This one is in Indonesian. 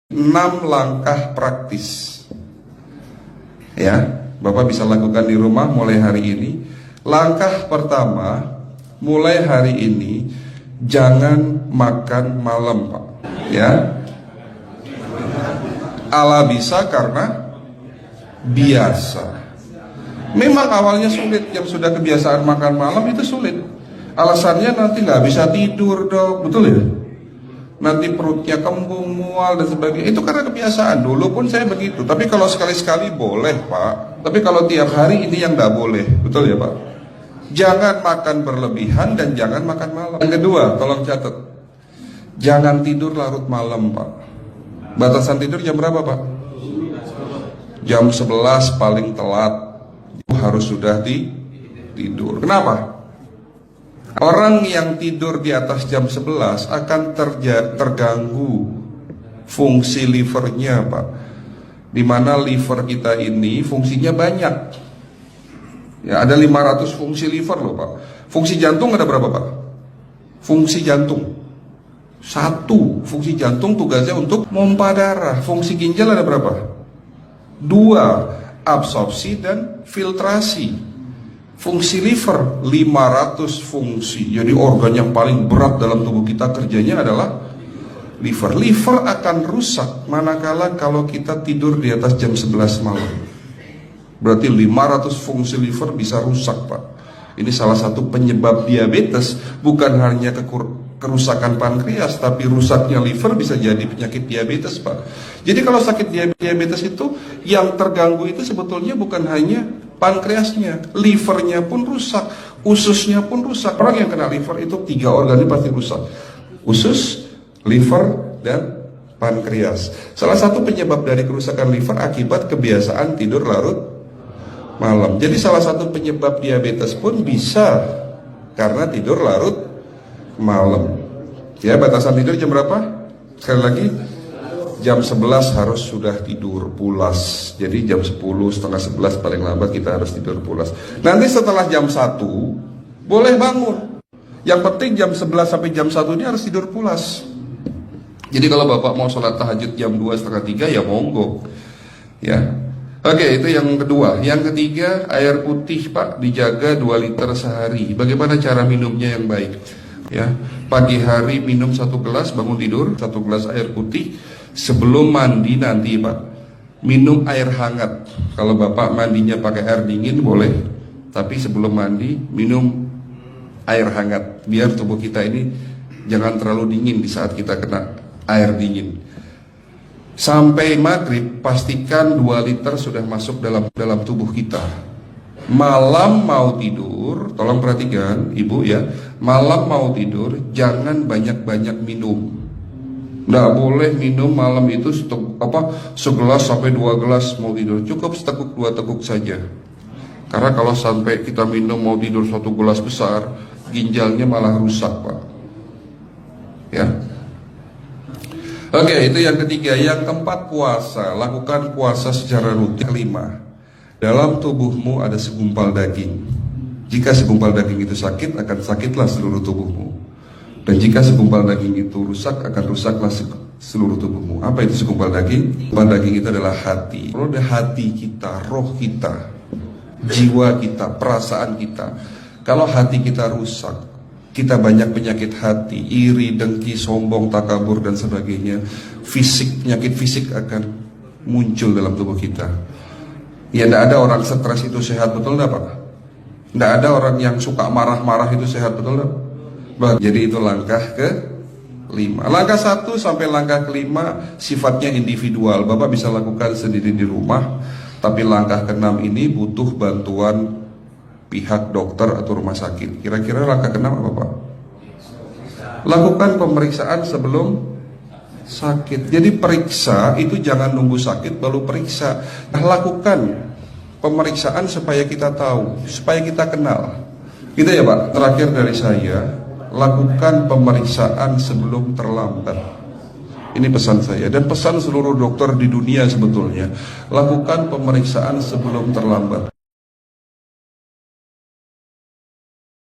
6 langkah praktis. Ya, Bapak bisa lakukan di rumah mulai hari ini. Langkah pertama, mulai hari ini jangan makan malam, Pak. Ya. Ala bisa karena biasa. Memang awalnya sulit, yang sudah kebiasaan makan malam itu sulit. Alasannya nanti nggak bisa tidur, Dok. Betul ya? Nanti perutnya kembung, mual dan sebagainya. Itu karena kebiasaan. Dulu pun saya begitu. Tapi kalau sekali-sekali boleh, Pak. Tapi kalau tiap hari ini yang nggak boleh. Betul ya, Pak? Jangan makan berlebihan dan jangan makan malam. Yang kedua, tolong catat. Jangan tidur larut malam, Pak. Batasan tidur jam berapa, Pak? Jam 11 paling telat. Harus sudah tidur. Kenapa? Orang yang tidur di atas jam 11 akan terganggu fungsi livernya, Pak. Dimana liver kita ini fungsinya banyak. Ya, ada 500 fungsi liver loh, Pak. Fungsi jantung ada berapa, Pak? Fungsi jantung 1. Fungsi jantung tugasnya untuk pompa darah. Fungsi ginjal ada berapa? 2. Absorpsi dan filtrasi. Fungsi liver 500 fungsi. Jadi organ yang paling berat dalam tubuh kita kerjanya adalah liver. Liver akan rusak manakala kalau kita tidur di atas jam 11 malam. Berarti 500 fungsi liver bisa rusak, Pak. Ini salah satu penyebab diabetes. Bukan hanya kerusakan pankreas, tapi rusaknya liver bisa jadi penyakit diabetes, Pak. Jadi kalau sakit diabetes itu yang terganggu itu sebetulnya bukan hanya pankreasnya, livernya pun rusak, ususnya pun rusak. Orang yang kena liver itu 3 organ ini pasti rusak: usus, liver, dan pankreas. Salah satu penyebab dari kerusakan liver akibat kebiasaan tidur larut malam. Jadi salah satu penyebab diabetes pun bisa karena tidur larut malam. Ya, batasan tidur jam berapa? Sekali lagi, jam 11 harus sudah tidur pulas. Jadi jam 10, setengah 11 paling lambat kita harus tidur pulas. Nanti setelah jam 1 boleh bangun. Yang penting jam 11 sampai jam 1 ini harus tidur pulas. Jadi kalau Bapak mau sholat tahajud jam 2, setengah 3 ya monggo. Ya. Oke, itu yang kedua. Yang ketiga, air putih, Pak, dijaga 2 liter sehari. Bagaimana cara minumnya yang baik? Ya, pagi hari minum 1 gelas, bangun tidur 1 gelas air putih. Sebelum mandi nanti, Pak, minum air hangat. Kalau Bapak mandinya pakai air dingin boleh, tapi sebelum mandi minum air hangat biar tubuh kita ini jangan terlalu dingin di saat kita kena air dingin. Sampai maghrib pastikan 2 liter sudah masuk dalam tubuh kita. Malam mau tidur, tolong perhatikan Ibu ya, malam mau tidur jangan banyak-banyak minum. Nggak boleh minum malam itu segelas sampai 2 gelas mau tidur. Cukup seteguk 2 teguk saja. Karena kalau sampai kita minum mau tidur 1 gelas besar, ginjalnya malah rusak, Pak. Ya. Oke, itu yang ketiga. Yang keempat, puasa. Lakukan puasa secara rutin. 5. Dalam tubuhmu ada segumpal daging. Jika segumpal daging itu sakit, akan sakitlah seluruh tubuhmu. Dan jika segumpal daging itu rusak, akan rusaklah seluruh tubuhmu. Apa itu segumpal daging? Segumpal daging itu adalah hati. Kalau ada hati kita, roh kita, jiwa kita, perasaan kita. Kalau hati kita rusak, kita banyak penyakit hati, iri, dengki, sombong, takabur, dan sebagainya. Penyakit fisik akan muncul dalam tubuh kita. Ya, tidak ada orang stres itu sehat, betul enggak, Pak? Tidak ada orang yang suka marah-marah itu sehat, betul enggak? Jadi itu langkah ke-5. Langkah 1 sampai langkah ke-5 sifatnya individual. Bapak bisa lakukan sendiri di rumah. Tapi langkah ke-6 ini butuh bantuan pihak dokter atau rumah sakit. Kira-kira langkah ke-6 apa, Pak? Lakukan pemeriksaan sebelum sakit. Jadi periksa itu jangan nunggu sakit baru periksa. Nah, lakukan pemeriksaan supaya kita tahu, supaya kita kenal. Gitu ya, Pak. Terakhir dari saya, lakukan pemeriksaan sebelum terlambat. Ini pesan saya dan pesan seluruh dokter di dunia sebetulnya. Lakukan pemeriksaan sebelum terlambat.